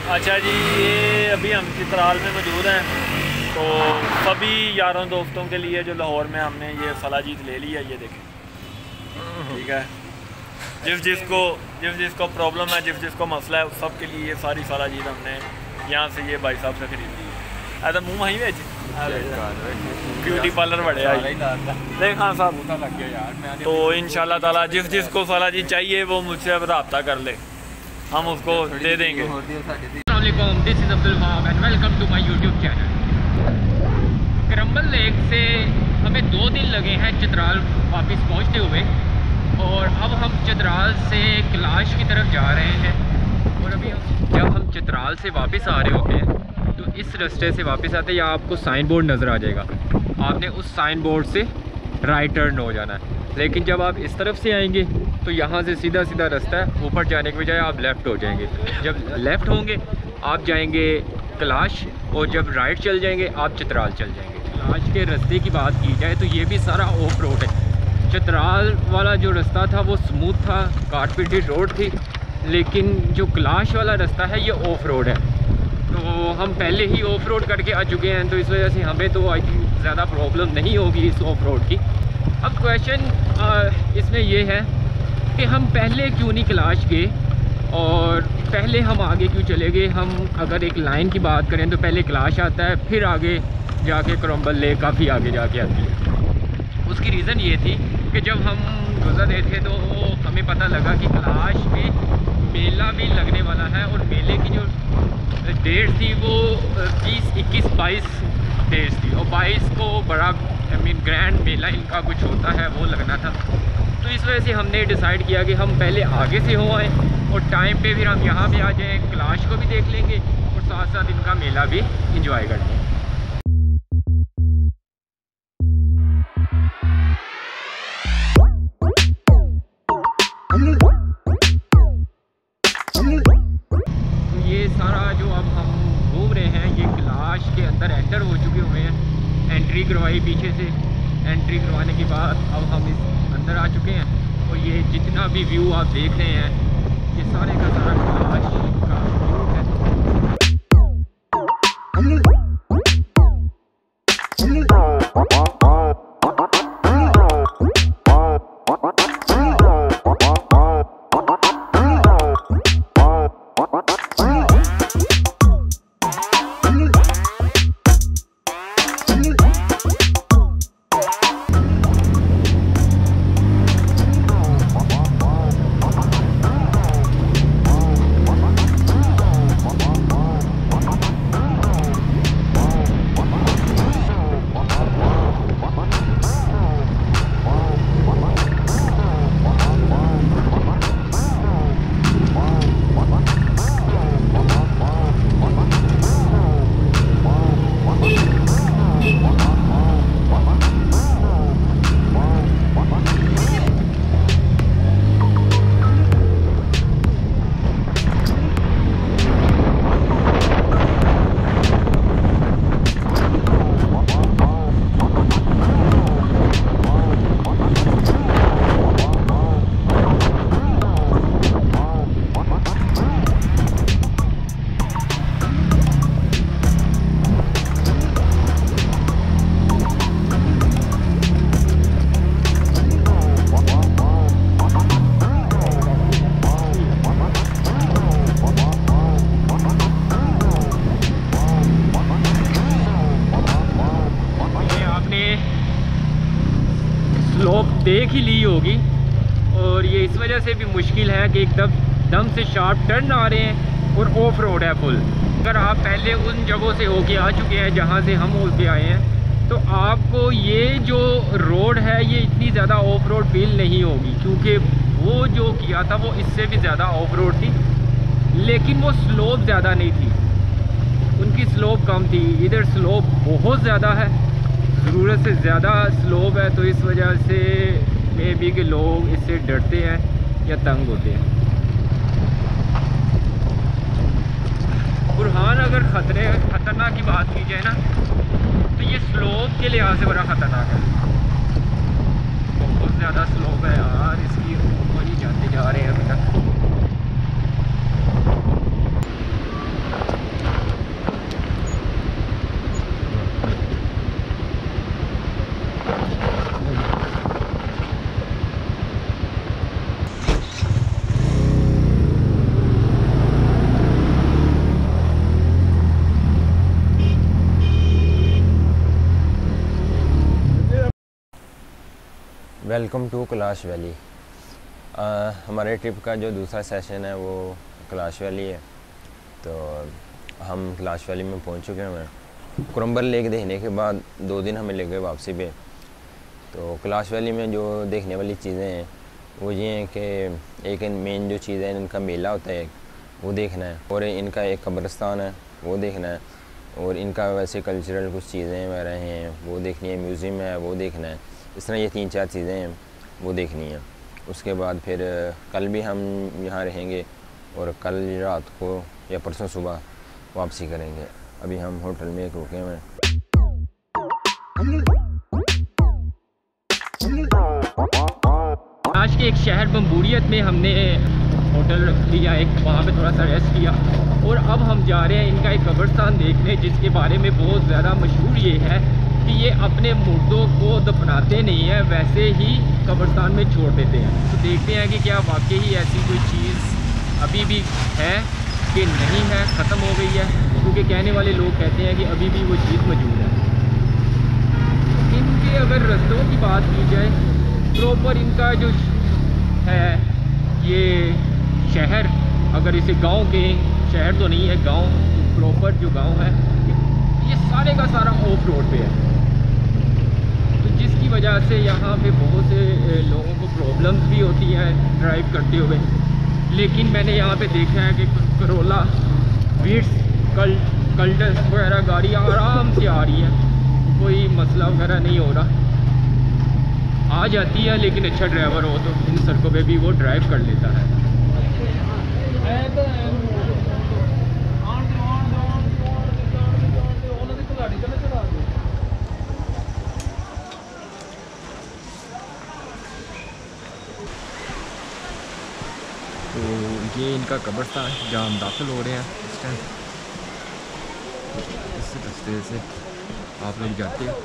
अच्छा जी, ये अभी हम चित्राल में मौजूद हैं। तो सभी यारों दोस्तों के लिए जो लाहौर में हमने ये फलाजीत ले ली है, ये देखें, ठीक है। जिस जिसको प्रॉब्लम है, जिस जिसको मसला है, उस सब के लिए ये सारी फलाजीत हमने यहाँ से ये भाई साहब से खरीद ली है। ऐसा मुँह वहीं बेच ब्यूटी पार्लर बढ़िया देख। हाँ साहब लग गया यार। तो इंशाल्लाह ताला जिस जिसको फलाजीत चाहिए वो मुझसे रब्ता कर ले, हम उसको दे देंगे। This is Abdul Wahab and welcome to my YouTube channel. करम्बल लेक से हमें 2 दिन लगे हैं चित्राल वापस पहुंचते हुए, और अब हम चित्राल से कैलाश की तरफ जा रहे हैं। और अभी जब हम चित्राल से वापस आ रहे होते हैं तो इस रास्ते से वापस आते हैं, या आपको साइन बोर्ड नज़र आ जाएगा, आपने उस साइन बोर्ड से राइट टर्न हो जाना है। लेकिन जब आप इस तरफ से आएंगे तो यहाँ से सीधा सीधा रास्ता है, ऊपर जाने के बजाय आप लेफ़्ट हो जाएंगे। जब लेफ़्ट होंगे आप जाएंगे कैलाश, और जब राइट चल जाएंगे आप चित्राल चल जाएंगे। कैलाश के रास्ते की बात की जाए तो ये भी सारा ऑफ रोड है। चित्राल वाला जो रास्ता था वो स्मूथ था, कारपेटेड रोड थी, लेकिन जो कैलाश वाला रास्ता है ये ऑफ रोड है। तो हम पहले ही ऑफ रोड करके आ चुके हैं, तो इस वजह से हमें तो आई थिंक ज़्यादा प्रॉब्लम नहीं होगी इस ऑफ रोड की। अब क्वेश्चन इसमें यह है कि हम पहले क्यों नहीं कैलाश गए, और पहले हम आगे क्यों चले गए। हम अगर एक लाइन की बात करें तो पहले कैलाश आता है, फिर आगे जाके करम्बल लेक काफ़ी आगे जाके आती है। उसकी रीज़न ये थी कि जब हम गुजर रहे थे तो हमें पता लगा कि कैलाश में मेला भी लगने वाला है, और मेले की जो डेट थी वो 20, 21, 22 डेट्स थी, और 22 को बड़ा ग्रैंड मेला इनका कुछ होता है वो लगना था। तो इस वजह से हमने डिसाइड किया कि हम पहले आगे से हो आए, और टाइम पे फिर हम यहाँ पे आ जाएँ, कैलाश को भी देख लेंगे और साथ साथ इनका मेला भी इंजॉय कर लेंगे। तो ये सारा जो अब हम घूम रहे हैं, ये कैलाश के अंदर एंटर हो चुके हुए हैं। एंट्री करवाई पीछे से, एंट्री करवाने के बाद अब हम इस अंदर आ चुके हैं, और ये जितना भी व्यू आप देख रहे हैं ये सारे का सारा कैलाश का व्यू है। स्लोप देख ही ली होगी, और ये इस वजह से भी मुश्किल है कि एकदम दम से शार्प टर्न आ रहे हैं और ऑफ रोड है फुल। अगर आप पहले उन जगहों से होके आ चुके हैं जहाँ से हम होके आए हैं, तो आपको ये जो रोड है ये इतनी ज़्यादा ऑफ रोड फील नहीं होगी, क्योंकि वो जो किया था वो इससे भी ज़्यादा ऑफ रोड थी, लेकिन वो स्लोप ज़्यादा नहीं थी, उनकी स्लोप कम थी। इधर स्लोप बहुत ज़्यादा है, ज़रूरत से ज़्यादा स्लोप है, तो इस वजह से मे बी के लोग इससे डरते हैं या तंग होते हैं। बुरहान अगर खतरनाक की बात की जाए ना, तो ये स्लोप के लिहाज से बड़ा ख़तरनाक है, बहुत ज़्यादा स्लोप है यार, इसकी ऊपर ही जाते जा रहे हैं अभी तक। Welcome to Kailash valley. हमारे ट्रिप का जो दूसरा सेशन है वो कैलाश वैली है। तो हम कैलाश वैली में पहुंच चुके हैं। क्रम्बल लेक देखने के बाद 2 दिन हमें लग गए वापसी पे। तो कैलाश वैली में जो देखने वाली चीज़ें हैं वो ये हैं कि एक मेन जो चीज़ है, इनका मेला होता है वो देखना है, और इनका एक कब्रिस्तान है वो देखना है, और इनका वैसे कल्चरल कुछ चीज़ें वगैरह हैं वो देखनी है, म्यूज़ियम है वो देखना है। इस तरह ये 3-4 चीज़ें हैं वो देखनी है। उसके बाद फिर कल भी हम यहाँ रहेंगे और कल रात को या परसों सुबह वापसी करेंगे। अभी हम होटल में रुके हुए हैं। आज के एक शहर बम्बूरियत में हमने होटल रख लिया, एक वहाँ पे थोड़ा सा रेस्ट किया, और अब हम जा रहे हैं इनका एक कब्रिस्तान देखने, जिसके बारे में बहुत ज़्यादा मशहूर ये है कि ये अपने मुर्दों को दफनाते नहीं है, वैसे ही कब्रिस्तान में छोड़ देते हैं। तो देखते हैं कि क्या वाकई ही ऐसी कोई चीज़ अभी भी है कि नहीं है, ख़त्म हो गई है, क्योंकि कहने वाले लोग कहते हैं कि अभी भी वो चीज़ मौजूद है। इनके अगर रस्तों की बात की जाए, प्रॉपर इनका जो है ये शहर, अगर इसे गांव के, शहर तो नहीं है गांव, प्रॉपर जो गांव है ये सारे का सारा ऑफ रोड पे है। तो जिसकी वजह से यहाँ पे बहुत से लोगों को प्रॉब्लम्स भी होती हैं ड्राइव करते हुए। लेकिन मैंने यहाँ पे देखा है कि करोला, वीट्स, कल्टस वगैरह गाड़ी आराम से आ रही है, कोई मसला वगैरह नहीं हो रहा, आ जाती है। लेकिन अच्छा ड्राइवर हो तो इन सड़कों पे भी वो ड्राइव कर लेता है। तो ये इनका कब्रिस्तान जहाँ हम दाखिल हो रहे हैं इस टाइम, इस रास्ते से आप लोग जाते हैं।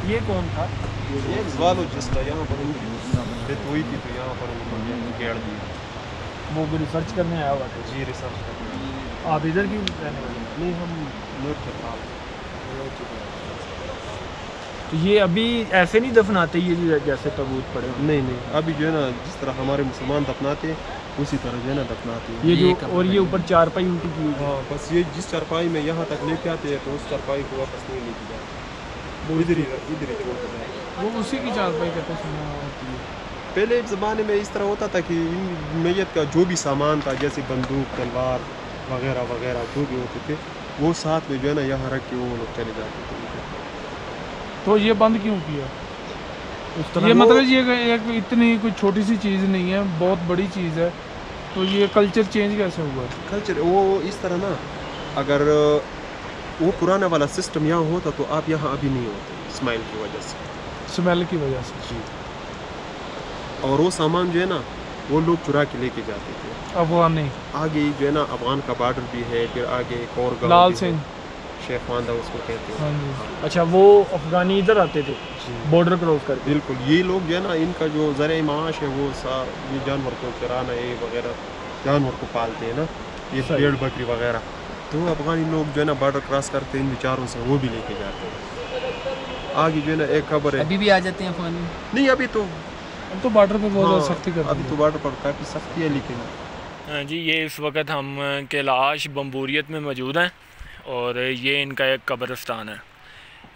ये कौन था? ये ज़ूलॉजिस्ट था, यहाँ पर डेथ हुई थी तो यहाँ पर उन्होंने गेड़ दिया। वो भी रिसर्च करने आया हुआ था। जी रिसर्च करने। आप इधर की रहने वाले? नहीं, हम नूर के था। तो ये अभी ऐसे नहीं दफनाते ये जैसे तबूत पड़े हुए? नहीं नहीं, अभी जो है ना जिस तरह हमारे मुसलमान दफनाते उसी तरह जो है ना दफनाते हैं। ये जो और ये ऊपर चारपाई उल्टी की हुई है। हाँ, बस ये जिस चारपाई में यहाँ तक लेके आते हैं तो उस चारपाई को वापस नहीं लेके जाते, वो इधर ही छोड़ देते हैं। वो उसी की चारपाई कहते सुना होती है। पहले ज़माने में इस तरह होता था कि मैयत का जो भी सामान था, जैसे बंदूक, तलवार वगैरह वगैरह जो भी होते थे, वो साथ में जो है ना यहाँ रख के वो लोग चले जाते थे। तो ये बंद क्यों किया? उस तरह ये मतलब ये एक इतनी कोई छोटी सी चीज़ नहीं है, बहुत बड़ी चीज़ है। तो ये कल्चर चेंज कैसे हुआ? कल्चर वो इस तरह ना, अगर वो पुराना वाला सिस्टम यहाँ होता तो आप यहाँ अभी नहीं होते, स्माइल की वजह से, स्मेल की वजह से। जी। और वो सामान जो है ना वो लोग चुरा के लेके जाते थे। अफगान नहीं, आगे जो है ना अफगान का बॉर्डर भी है, फिर आगे एक और गाँव लाल भी है, सिंह। शेख वांदा उसको कहते हैं। हाँ जी। अच्छा, वो अफगानी इधर आते थे बॉर्डर क्रॉस करके? बिल्कुल, ये लोग जो है ना इनका जो ज़रिया माश है वो ये जानवर को चराना ये वगैरह, जानवर को पालते हैं ना, ये भेड़ बकरी वगैरह, तो अफगानी लोग जो है ना बॉर्डर क्रॉस करते हैं इन बेचारों से, वो भी लेके जाते हैं। आगे जो है ना एक खबर है, अभी भी आ जाते हैं अफगानी? नहीं अभी तो, अब तो बॉर्डर पे बहुत सख्ती कर अभी तो बॉर्डर पर काफ़ी सख्ती है। लेकिन हाँ जी, ये इस वक्त हम कैलाश बम्बूरियत में मौजूद हैं और ये इनका एक कब्रिस्तान है।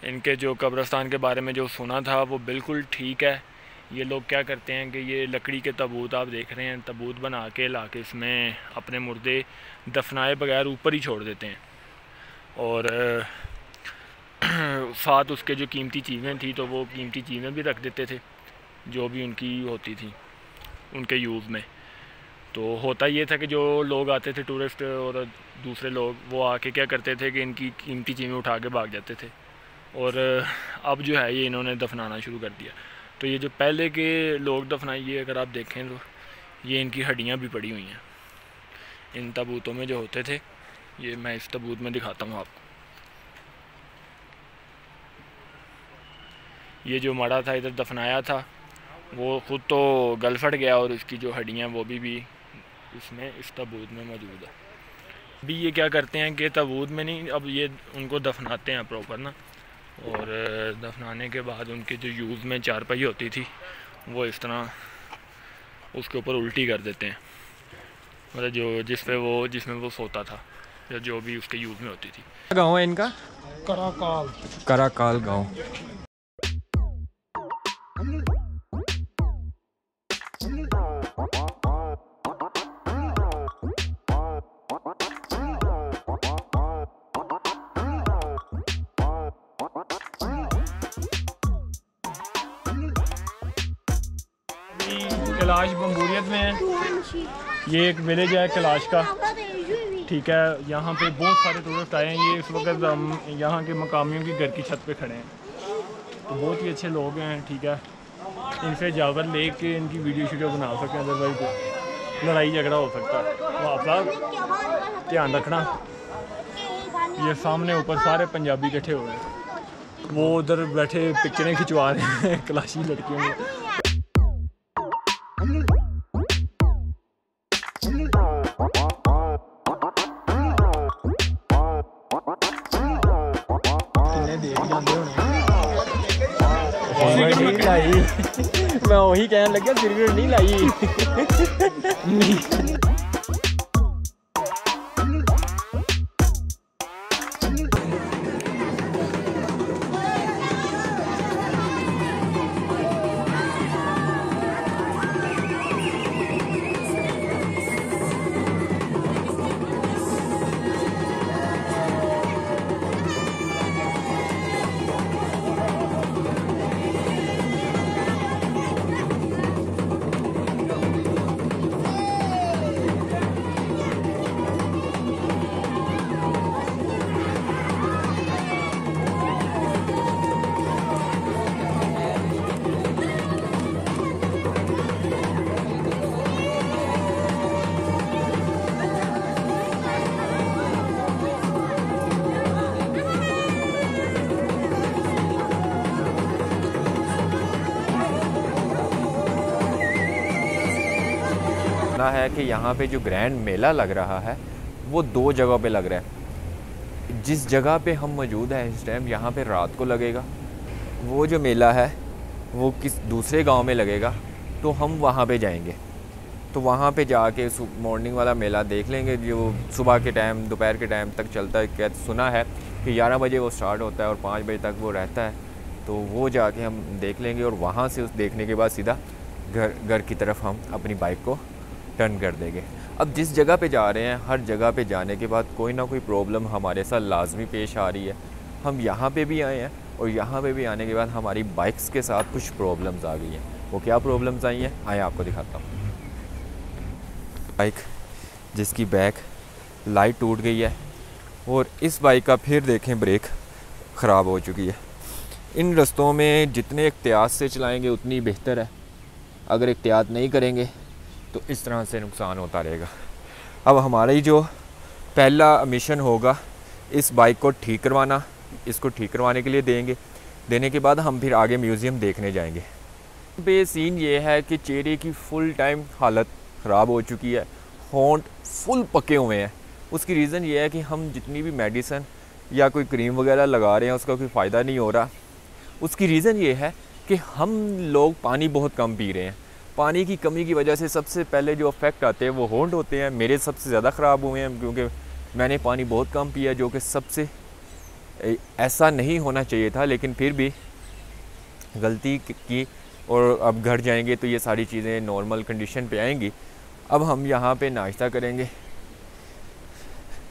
इनके जो कब्रिस्तान के बारे में जो सुना था वो बिल्कुल ठीक है। ये लोग क्या करते हैं कि ये लकड़ी के तबूत आप देख रहे हैं, तबूत बना के ला के इसमें अपने मुर्दे दफनाए बगैर ऊपर ही छोड़ देते हैं, और साथ उसके जो कीमती चीज़ें थी तो वो कीमती चीज़ें भी रख देते थे जो भी उनकी होती थी उनके यूज़ में। तो होता ये था कि जो लोग आते थे टूरिस्ट और दूसरे लोग, वो आके क्या करते थे कि इनकी कीमती चीज़ें उठा के भाग जाते थे, और अब जो है ये इन्होंने दफनाना शुरू कर दिया। तो ये जो पहले के लोग दफनाइए अगर आप देखें तो ये इनकी हड्डियाँ भी पड़ी हुई हैं इन तबूतों में जो होते थे। ये मैं इस तबूत में दिखाता हूँ आपको। ये जो मरा था इधर दफनाया था वो ख़ुद तो गल फट गया और इसकी जो हड्डियाँ वो भी इसमें इस ताबूत में मौजूद है। अभी ये क्या करते हैं कि ताबूत में नहीं, अब ये उनको दफनाते हैं प्रॉपर ना, और दफनाने के बाद उनके जो यूज़ में चारपाई होती थी वो इस तरह उसके ऊपर उल्टी कर देते हैं, मतलब जो जिसमें वो सोता था या जो भी उसके यूज़ में होती थी। गाँव है इनका? कराकाल गाँव। कैलाश बम्बूरियत में है, ये एक विलेज है कैलाश का, ठीक है। यहाँ पे बहुत सारे टूरिस्ट आए हैं। ये इस वक्त हम यहाँ के मकामियों की घर की छत पे खड़े हैं, तो बहुत ही अच्छे लोग हैं, ठीक है। इनसे जावर ले के इनकी वीडियो बना सकते हैं, अदरवाइज लड़ाई झगड़ा हो सकता है। तो आप साहब ध्यान रखना। ये सामने ऊपर सारे पंजाबी इकट्ठे हुए हैं, वो उधर बैठे पिक्चरें खिंचवा रहे हैं कलाशी लड़कियों में। मैं वही कहने लग गया, सिरगिर नहीं लाई। है कि यहाँ पे जो ग्रैंड मेला लग रहा है वो 2 जगह पे लग रहा है। जिस जगह पे हम मौजूद हैं इस टाइम, यहाँ पे रात को लगेगा। वो जो मेला है वो किस दूसरे गांव में लगेगा, तो हम वहाँ पे जाएंगे। तो वहाँ पे जाके मॉर्निंग वाला मेला देख लेंगे, जो सुबह के टाइम दोपहर के टाइम तक चलता है। क्या सुना है कि 11 बजे वो स्टार्ट होता है और 5 बजे तक वो रहता है, तो वो जाके हम देख लेंगे। और वहाँ से उस देखने के बाद सीधा घर की तरफ हम अपनी बाइक को टर्न कर देंगे। अब जिस जगह पे जा रहे हैं, हर जगह पे जाने के बाद कोई ना कोई प्रॉब्लम हमारे साथ लाजमी पेश आ रही है। हम यहाँ पे भी आए हैं और यहाँ पे भी आने के बाद हमारी बाइक्स के साथ कुछ प्रॉब्लम्स आ गई हैं। वो क्या प्रॉब्लम्स आई हैं, आए आपको दिखाता हूँ। बाइक जिसकी बैक लाइट टूट गई है, और इस बाइक का फिर देखें ब्रेक ख़राब हो चुकी है। इन रास्तों में जितने एहतियात से चलाएँगे उतनी बेहतर है। अगर एहतियात नहीं करेंगे तो इस तरह से नुकसान होता रहेगा। अब हमारा ही जो पहला मिशन होगा इस बाइक को ठीक करवाना। इसको ठीक करवाने के लिए देने के बाद हम फिर आगे म्यूज़ियम देखने जाएंगे। पे सीन ये है कि चेहरे की फुल टाइम हालत ख़राब हो चुकी है, होंठ फुल पके हुए हैं। उसकी रीज़न ये है कि हम जितनी भी मेडिसिन या कोई क्रीम वगैरह लगा रहे हैं उसका कोई फ़ायदा नहीं हो रहा। उसकी रीज़न ये है कि हम लोग पानी बहुत कम पी रहे हैं। पानी की कमी की वजह से सबसे पहले जो इफ़ेक्ट आते हैं वो होंठ होते हैं। मेरे सबसे ज़्यादा ख़राब हुए हैं क्योंकि मैंने पानी बहुत कम पिया, जो कि सबसे ऐसा नहीं होना चाहिए था, लेकिन फिर भी गलती की। और अब घर जाएंगे तो ये सारी चीज़ें नॉर्मल कंडीशन पे आएंगी। अब हम यहाँ पे नाश्ता करेंगे।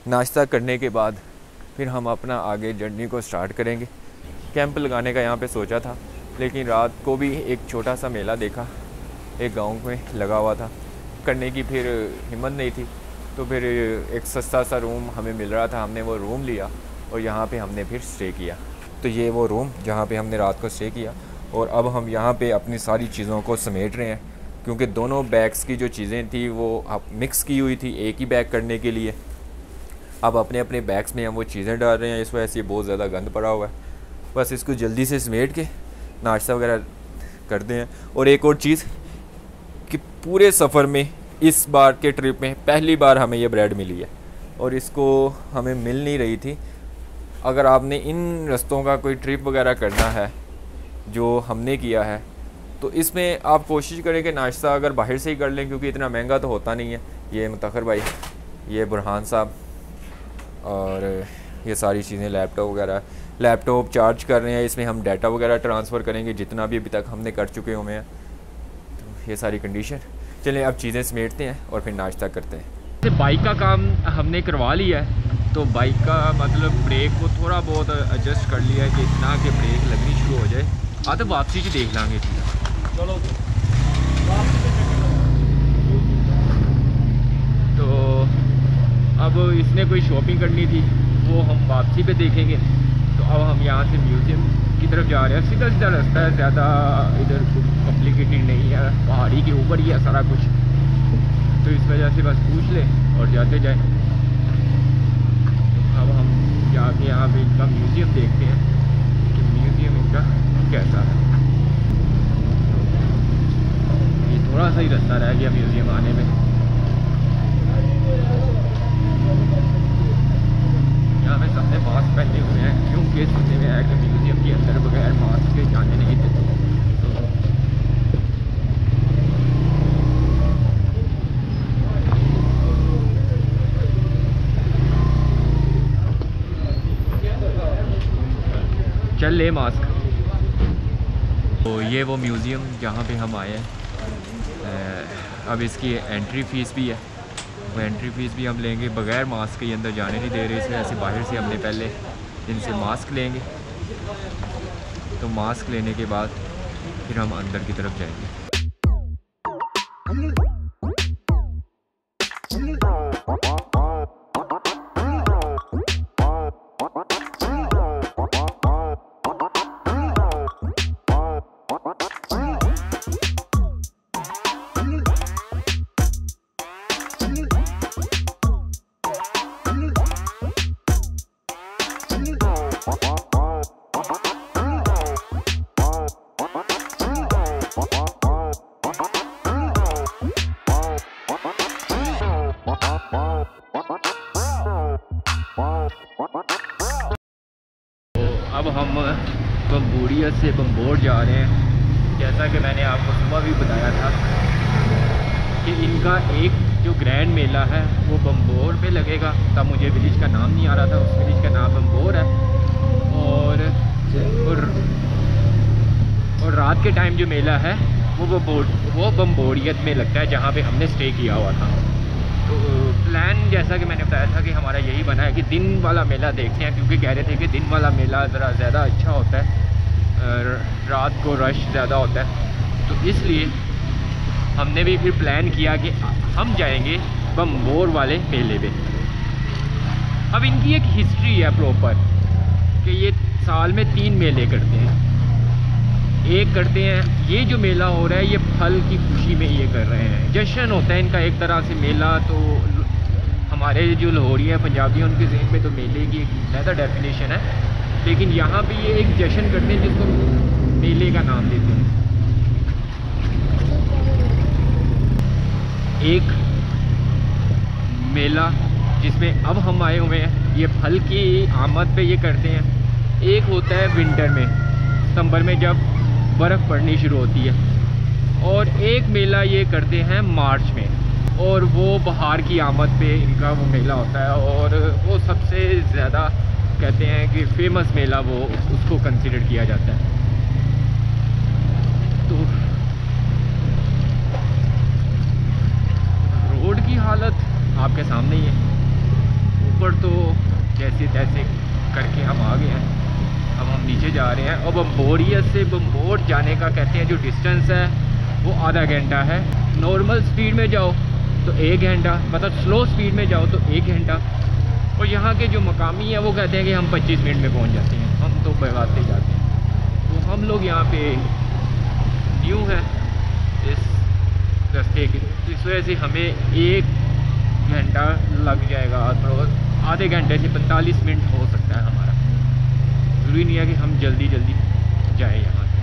नाश्ता करने के बाद फिर हम अपना आगे जर्नी को स्टार्ट करेंगे। कैंप लगाने का यहाँ पे सोचा था, लेकिन रात को भी एक छोटा सा मेला देखा एक गांव में लगा हुआ था, करने की फिर हिम्मत नहीं थी। तो फिर एक सस्ता सा रूम हमें मिल रहा था, हमने वो रूम लिया और यहाँ पे हमने फिर स्टे किया। तो ये वो रूम जहाँ पे हमने रात को स्टे किया। और अब हम यहाँ पे अपनी सारी चीज़ों को समेट रहे हैं, क्योंकि दोनों बैग्स की जो चीज़ें थी वो अब मिक्स की हुई थी एक ही बैग करने के लिए। अब अपने अपने बैग्स में हम वो चीज़ें डाल रहे हैं। इस वजह से बहुत ज़्यादा गंद पड़ा हुआ है। बस इसको जल्दी से समेट के नाश्ता वगैरह करते हैं। और एक और चीज़ कि पूरे सफ़र में इस बार के ट्रिप में पहली बार हमें ये ब्रेड मिली है और इसको हमें मिल नहीं रही थी। अगर आपने इन रस्तों का कोई ट्रिप वगैरह करना है जो हमने किया है तो इसमें आप कोशिश करें कि नाश्ता अगर बाहर से ही कर लें, क्योंकि इतना महंगा तो होता नहीं है। ये मुतखर भाई, ये बुरहान साहब और ये सारी चीज़ें लैपटॉप चार्ज कर रहे हैं, इसमें हम डाटा वगैरह ट्रांसफ़र करेंगे जितना भी अभी तक हमने कर चुके हुए हैं। तो ये सारी कंडीशन, चलें अब चीज़ें समेटते हैं और फिर नाश्ता करते हैं। बाइक का काम हमने करवा लिया है, तो बाइक का मतलब ब्रेक को थोड़ा बहुत एडजस्ट कर लिया है कि इतना कि ब्रेक लगनी शुरू हो जाए। तो वापसी से देख लेंगे। चलो तो अब इसने कोई शॉपिंग करनी थी वो हम वापसी पे देखेंगे। तो अब हम यहाँ से म्यूज़ियम की तरफ जा रहे हैं। सीधा सीधा रास्ता है, ज़्यादा इधर कुछ कॉम्प्लिकेटेड नहीं है, पहाड़ी के ऊपर ही है सारा कुछ। तो इस वजह से बस पूछ लें और जाते जाएं। अब हम जाके यहाँ पे इनका म्यूज़ियम देखते हैं कि म्यूज़ियम इनका कैसा है। ये थोड़ा सा ही रास्ता रह गया म्यूज़ियम आने में। यहाँ पे सबने मास्क पहने हुए हैं क्योंकि सुनने में है कि म्यूज़ियम के अंदर बगैर मास्क के जाने नहीं देते। चल ले मास्क। तो ये वो म्यूज़ियम जहाँ पे हम आए हैं। अब इसकी एंट्री फ़ीस भी है, वो एंट्री फ़ीस भी हम लेंगे। बग़ैर मास्क के अंदर जाने नहीं दे रहे, इस वजह से बाहर से हमने पहले इनसे मास्क लेंगे। तो मास्क लेने के बाद फिर हम अंदर की तरफ जाएंगे। अब हम बम्बोड़िया से बम्बोर जा रहे हैं। जैसा कि मैंने आपको सुबह भी बताया था कि इनका एक जो ग्रैंड मेला है वो बम्बोर पे लगेगा। तब मुझे विलेज का नाम नहीं आ रहा था, उस विलेज का नाम बम्बोर है। और रात के टाइम जो मेला है वो बम्बोरियत में लगता है जहाँ पे हमने स्टे किया हुआ था। तो प्लान जैसा कि मैंने बताया था कि हमारा यही बना है कि दिन वाला मेला देखते हैं, क्योंकि कह रहे थे कि दिन वाला मेला ज़रा ज़्यादा अच्छा होता है, रात को रश ज़्यादा होता है। तो इसलिए हमने भी फिर प्लान किया कि हम जाएंगे बम्बोर वाले मेले पे। अब इनकी एक हिस्ट्री है प्रॉपर कि ये साल में 3 मेले करते हैं। एक करते हैं, ये जो मेला हो रहा है ये फल की खुशी में ये कर रहे हैं, जश्न होता है इनका एक तरह से मेला। तो हमारे जो लाहौरी हैं पंजाबी हैं उनके ज़हन में तो मेले की एक ज़्यादा डेफिनेशन है, लेकिन यहाँ पे ये एक जश्न करते हैं जिसको मेले का नाम देते हैं। एक मेला जिसमें अब हम आए हुए हैं ये फल की आमद पे ये करते हैं। एक होता है विंटर में, सितंबर में जब बर्फ़ पड़नी शुरू होती है, और एक मेला ये करते हैं मार्च में, और वो बहार की आमद पे इनका वो मेला होता है। और वो सबसे ज़्यादा कहते हैं कि फेमस मेला वो उसको कंसिडर किया जाता है। तो रोड की हालत आपके सामने ही है। ऊपर तो जैसे तैसे करके हम आ गए हैं, अब हम नीचे जा रहे हैं। और बम्बोरिया से बम्बोर जाने का कहते हैं जो डिस्टेंस है वो आधा घंटा है। नॉर्मल स्पीड में जाओ तो 1 घंटा, मतलब स्लो स्पीड में जाओ तो 1 घंटा। और यहाँ के जो मकामी हैं वो कहते हैं कि हम 25 मिनट में पहुँच जाते हैं, हम तो भगाते जाते हैं। तो हम लोग यहाँ पे न्यू हैं इस रास्ते के, इस वजह से हमें 1 घंटा लग जाएगा। आधे घंटे से 45 मिनट हो सकता है हमारा। ज़रूरी नहीं है कि हम जल्दी जल्दी जाए यहाँ से।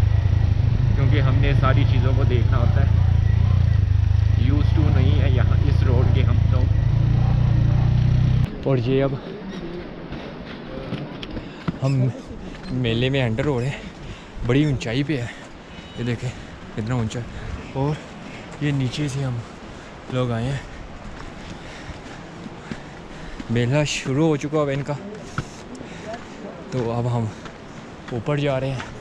क्योंकि हमने सारी चीज़ों को देखना होता है। यूज़ टू नहीं है यहाँ इस रोड के हम लोग। और ये अब हम मेले में एंटर हो रहे हैं। बड़ी ऊंचाई पे है, ये देखें कितना ऊंचा है। और ये नीचे से हम लोग आए हैं। मेला शुरू हो चुका है इनका, तो अब हम ऊपर जा रहे हैं।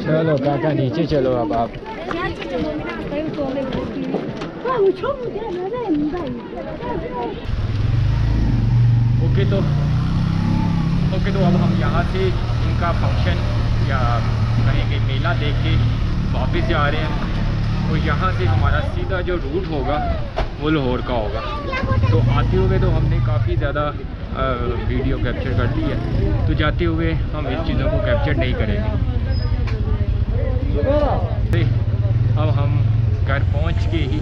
चलो काका नीचे चलो अब आप। ओके तो अब हम यहाँ से इनका फंक्शन या कहेंगे मेला देख के वापस जा रहे हैं। और यहाँ से हमारा सीधा जो रूट होगा वो लाहौर का होगा। तो आते हुए तो हमने काफ़ी ज़्यादा वीडियो कैप्चर कर ली है, तो जाते हुए हम इन चीज़ों को कैप्चर नहीं करेंगे। अब हम घर पहुंच के ही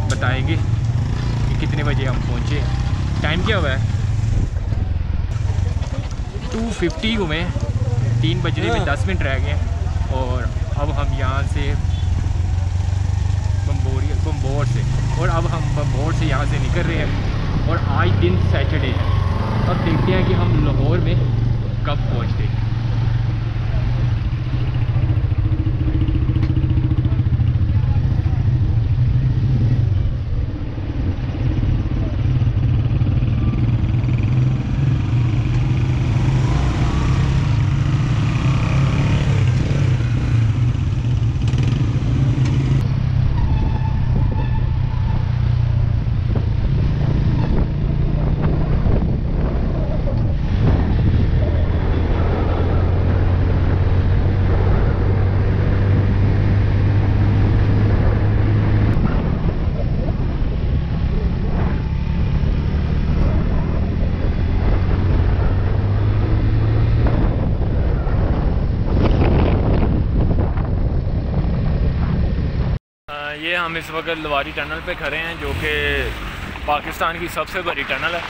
बताएंगे कि कितने बजे हम पहुंचे। टाइम क्या हुआ है? 2:50 हुए, 3 बजने में 10 मिनट रह गए। और अब हम यहाँ से बम्बोर से, और अब हम बम्बोर से यहाँ से निकल रहे हैं। और आज दिन सैटरडे है। अब देखते हैं कि हम लाहौर में कब पहुँचते हैं। हम इस वक्त लवारी टनल पे खड़े हैं, जो कि पाकिस्तान की सबसे बड़ी टनल है।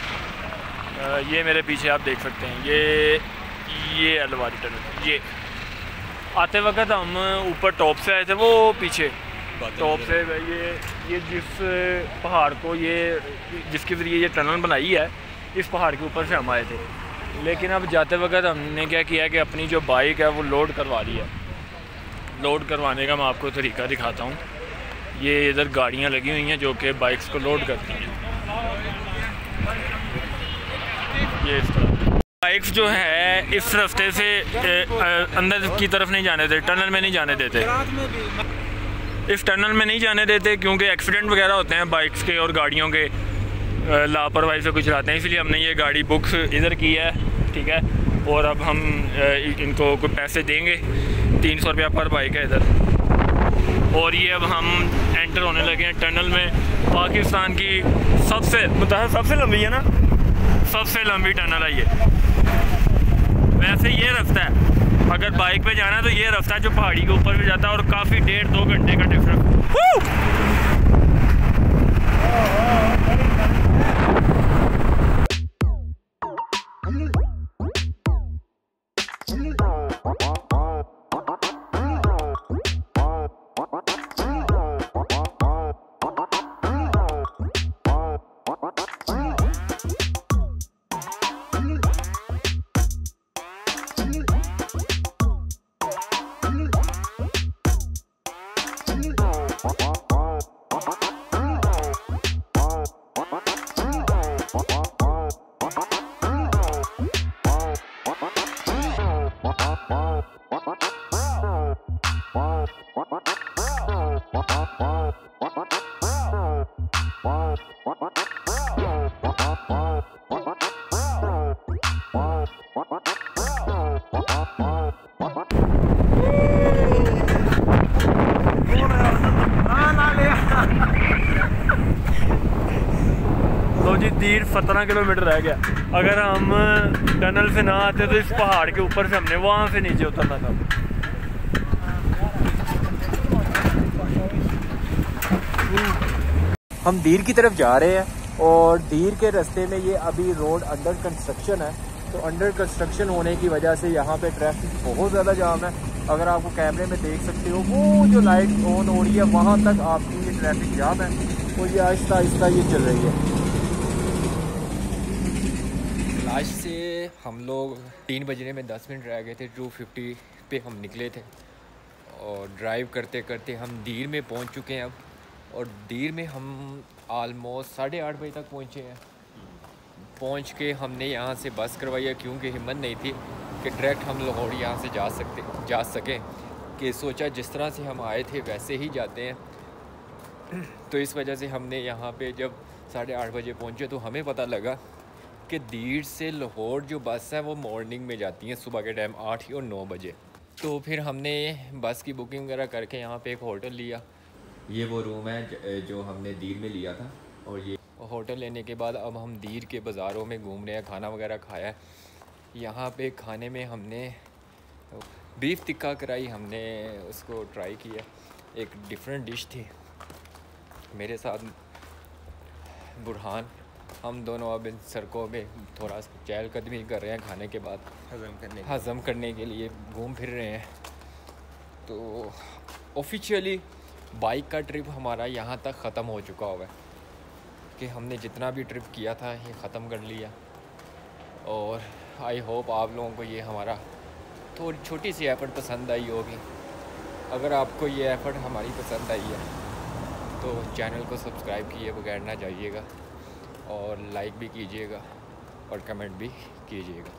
ये मेरे पीछे आप देख सकते हैं, ये है लवारी टनल। ये आते वक्त हम ऊपर टॉप से आए थे, वो पीछे टॉप से ये जिस पहाड़ को जिसके ज़रिए ये टनल बनाई है, इस पहाड़ के ऊपर से हम आए थे। लेकिन अब जाते वक्त हमने क्या किया कि अपनी जो बाइक है वो लोड करवा ली है। लोड करवाने का मैं आपको तरीका दिखाता हूँ। ये इधर गाड़ियाँ लगी हुई हैं जो कि बाइक्स को लोड करती हैं। ये इस तरह बाइक्स जो है इस रास्ते से अंदर की तरफ नहीं जाने देते, टनल में नहीं जाने देते। इस टनल में नहीं जाने देते क्योंकि एक्सीडेंट वगैरह होते हैं बाइक्स के और गाड़ियों के, लापरवाही से कुछ चलाते हैं। इसलिए हमने ये गाड़ी बुक इधर की है, ठीक है। और अब हम इनको कुछ पैसे देंगे, 300 रुपया पर बाइक है इधर। और ये अब हम एंटर होने लगे हैं टनल में। पाकिस्तान की सबसे लंबी है ना, सबसे लंबी टनल है ये। वैसे ये रास्ता है, अगर बाइक पे जाना है तो ये रास्ता है जो पहाड़ी के ऊपर भी जाता है, और काफ़ी 1.5-2 घंटे का डिफरेंस। जी 17 किलोमीटर रह गया। अगर हम टनल से ना आते तो इस पहाड़ के ऊपर से हमने वहाँ से नीचे उतरना था। हम दीर की तरफ जा रहे हैं और दीर के रास्ते में ये अभी रोड अंडर कंस्ट्रक्शन है। तो अंडर कंस्ट्रक्शन होने की वजह से यहाँ पे ट्रैफिक बहुत ज़्यादा जाम है। अगर आपको कैमरे में देख सकते हो, वो जो लाइट ऑन हो रही है वहाँ तक आपकी ये ट्रैफिक जाम है, और ये आहिस्ता आहिस्ता ये चल रही है। लास्ट से हम लोग 3 बजने में 10 मिनट रह गए थे। 250 पे हम निकले थे और ड्राइव करते करते हम दीर में पहुँच चुके हैं अब। और दीर में हम आलमोस्ट 8:30 बजे तक पहुँचे हैं। पहुँच के हमने यहाँ से बस करवाई है क्योंकि हिम्मत नहीं थी कि डायरेक्ट हम लाहौर यहाँ से जा सकें, कि सोचा जिस तरह से हम आए थे वैसे ही जाते हैं। तो इस वजह से हमने यहाँ पे जब 8:30 बजे पहुँचे तो हमें पता लगा कि दीर से लाहौर जो बस है वो मॉर्निंग में जाती हैं, सुबह के टाइम 8 और 9 बजे। तो फिर हमने बस की बुकिंग वगैरह करके यहाँ पे एक होटल लिया। ये वो रूम है जो हमने दीर में लिया था। और ये होटल लेने के बाद अब हम दीर के बाज़ारों में घूम रहे हैं, खाना वगैरह खाया है। यहाँ पे खाने में हमने बीफ टिक्का कराई, हमने उसको ट्राई किया। एक डिफरेंट डिश थी। मेरे साथ बुरहान, हम दोनों अब इन सड़कों में थोड़ा चहलकदमी कर रहे हैं, खाने के बाद हज़म करने के लिए घूम फिर रहे हैं। तो ऑफिशियली बाइक का ट्रिप हमारा यहाँ तक ख़त्म हो चुका हुआ है, कि हमने जितना भी ट्रिप किया था ये ख़त्म कर लिया। और आई होप आप लोगों को ये हमारा थोड़ी छोटी सी एफ़र्ट पसंद आई होगी। अगर आपको ये एफ़र्ट हमारी पसंद आई है तो चैनल को सब्सक्राइब किए बगैर ना जाइएगा, और लाइक भी कीजिएगा और कमेंट भी कीजिएगा।